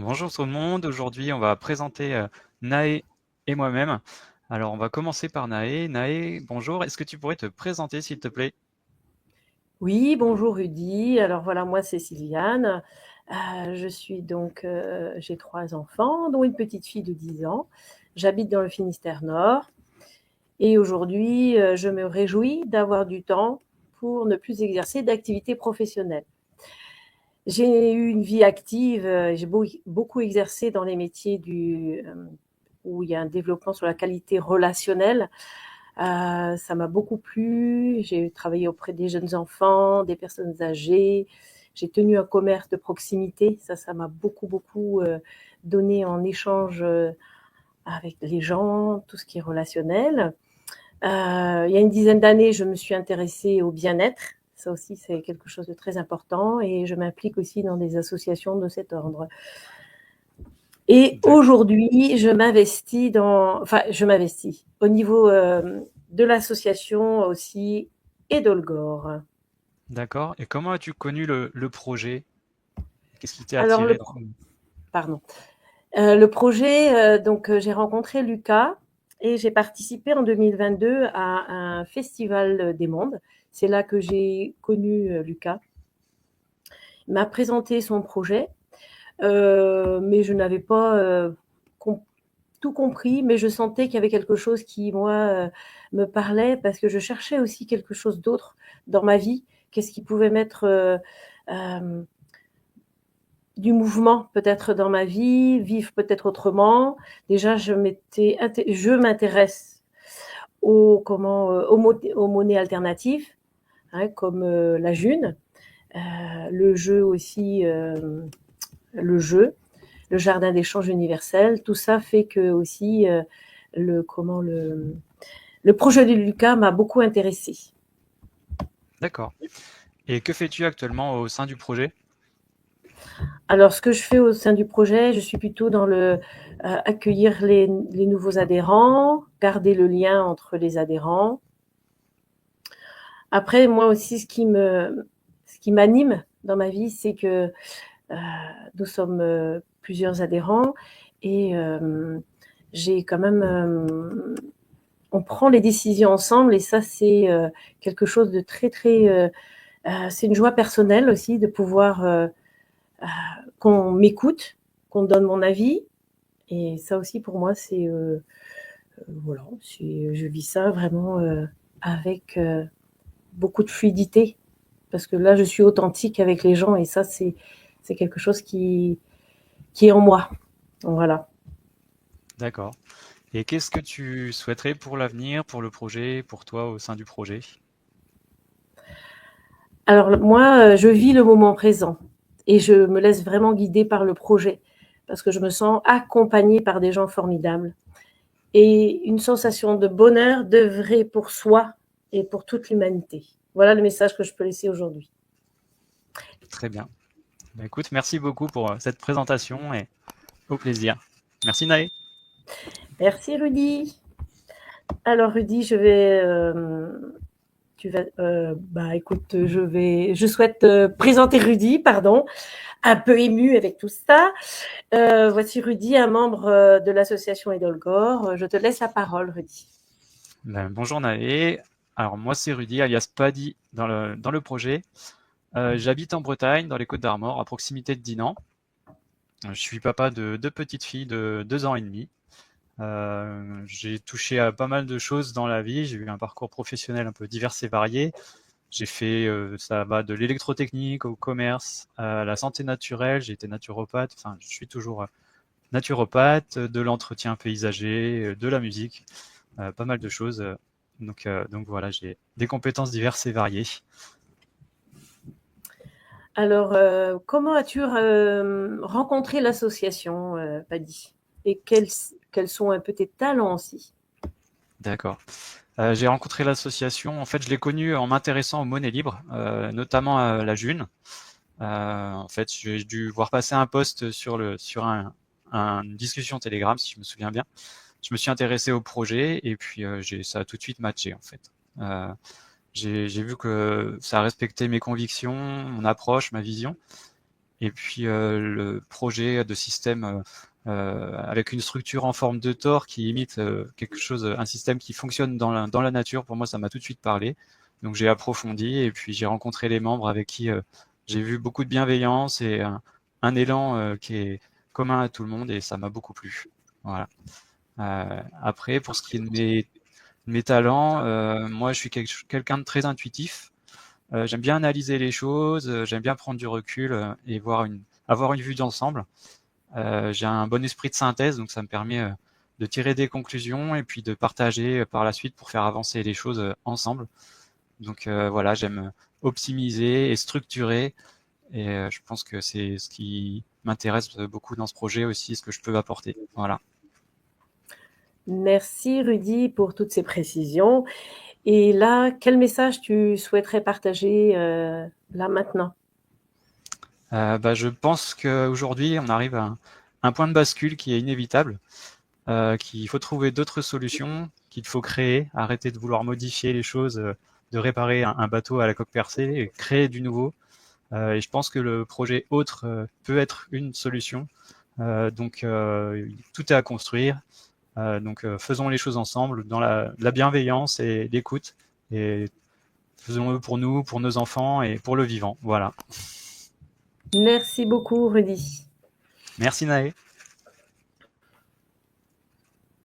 Bonjour tout le monde, aujourd'hui on va présenter Naé et moi-même. Alors on va commencer par Naé. Naé, bonjour, est-ce que tu pourrais te présenter s'il te plaît? Oui, bonjour Rudy. Alors voilà, moi c'est Sylviane. J'ai 3 enfants, dont une petite fille de 10 ans. J'habite dans le Finistère Nord et aujourd'hui, je me réjouis d'avoir du temps pour ne plus exercer d'activité professionnelle. J'ai eu une vie active, j'ai beaucoup exercé dans les métiers où il y a un développement sur la qualité relationnelle. Ça m'a beaucoup plu. J'ai travaillé auprès des jeunes enfants, des personnes âgées. J'ai tenu un commerce de proximité. Ça m'a beaucoup donné en échange avec les gens, tout ce qui est relationnel. Il y a une dizaine d'années, je me suis intéressée au bien-être. Ça aussi, c'est quelque chose de très important et je m'implique aussi dans des associations de cet ordre. Et D'accord. aujourd'hui, je m'investis au niveau de l'association aussi et d'Olgor. D'accord. Et comment as-tu connu le projet? Qu'est-ce qui t'a Alors, attiré pardon. Le projet, j'ai rencontré Lucas et j'ai participé en 2022 à un festival des mondes. C'est là que j'ai connu Lucas. Il m'a présenté son projet, mais je n'avais pas com- tout compris, mais je sentais qu'il y avait quelque chose qui, moi, me parlait parce que je cherchais aussi quelque chose d'autre dans ma vie. Qu'est-ce qui pouvait mettre euh, du mouvement peut-être dans ma vie, vivre peut-être autrement. Déjà, je m'intéresse aux monnaies alternatives, hein, comme la June, le jeu aussi, le jeu, le jardin d'échange universel. Tout ça fait que aussi le comment le projet de Lucas m'a beaucoup intéressé. D'accord. Et que fais-tu actuellement au sein du projet? Alors, ce que je fais au sein du projet, je suis plutôt dans accueillir les nouveaux adhérents, garder le lien entre les adhérents. Après, moi aussi, ce qui m'anime dans ma vie, c'est que euh, nous sommes plusieurs adhérents et j'ai quand même, on prend les décisions ensemble et ça, c'est quelque chose de c'est une joie personnelle aussi de pouvoir qu'on m'écoute, qu'on donne mon avis. Et ça aussi, pour moi, voilà, je vis ça vraiment avec beaucoup de fluidité. Parce que là, je suis authentique avec les gens et ça, c'est quelque chose qui est en moi. Donc, voilà. D'accord. Et qu'est-ce que tu souhaiterais pour l'avenir, pour le projet, pour toi au sein du projet? Alors, moi, je vis le moment présent et je me laisse vraiment guider par le projet parce que je me sens accompagnée par des gens formidables. Et une sensation de bonheur de vrai pour soi et pour toute l'humanité. Voilà le message que je peux laisser aujourd'hui. Très bien. Bah, écoute, merci beaucoup pour cette présentation et au plaisir. Merci Naé. Merci Rudy. Alors Rudy, écoute, je souhaite présenter Rudy, pardon, un peu ému avec tout ça. Voici Rudy, un membre de l'association Edolgor. Je te laisse la parole, Rudy. Ben, bonjour Naé. Alors moi c'est Rudy alias Paddy dans le projet. J'habite en Bretagne, dans les Côtes d'Armor, à proximité de Dinan. Je suis papa de deux petites filles de 2 ans et demi. J'ai touché à pas mal de choses dans la vie. J'ai eu un parcours professionnel un peu divers et varié. J'ai fait, ça va de l'électrotechnique au commerce, à la santé naturelle. J'ai été naturopathe. Enfin, je suis toujours naturopathe, de l'entretien paysager, de la musique, pas mal de choses. Donc voilà, j'ai des compétences diverses et variées. Alors, comment as-tu rencontré l'association, Paddy? Et quels sont un peu tes talents aussi? D'accord. J'ai rencontré l'association, en fait, je l'ai connue en m'intéressant aux monnaies libres, notamment à la June. En fait, j'ai dû voir passer un post une discussion Telegram, si je me souviens bien. Je me suis intéressé au projet et puis ça a tout de suite matché, en fait. Euh, j'ai vu que ça respectait mes convictions, mon approche, ma vision. Et puis le projet de système avec une structure en forme de tore qui imite quelque chose, un système qui fonctionne dans la nature, pour moi ça m'a tout de suite parlé. Donc j'ai approfondi et puis j'ai rencontré les membres avec qui j'ai vu beaucoup de bienveillance et un élan qui est commun à tout le monde et ça m'a beaucoup plu. Voilà. Après, pour ce qui est de mes talents, moi je suis quelqu'un de très intuitif. J'aime bien analyser les choses, j'aime bien prendre du recul et avoir une vue d'ensemble. J'ai un bon esprit de synthèse, donc ça me permet de tirer des conclusions et puis de partager par la suite pour faire avancer les choses ensemble. Donc voilà, j'aime optimiser et structurer et je pense que c'est ce qui m'intéresse beaucoup dans ce projet aussi, ce que je peux apporter. Voilà. Merci Rudy pour toutes ces précisions. Et là, quel message tu souhaiterais partager là maintenant? Je pense qu'aujourd'hui, on arrive à un point de bascule qui est inévitable, qu'il faut trouver d'autres solutions, qu'il faut créer, arrêter de vouloir modifier les choses, de réparer un bateau à la coque percée et créer du nouveau. Et je pense que le projet autre peut être une solution. Donc tout est à construire. Donc faisons les choses ensemble dans la bienveillance et l'écoute. Et faisons-le pour nous, pour nos enfants et pour le vivant. Voilà. Merci beaucoup Rudy. Merci Naé.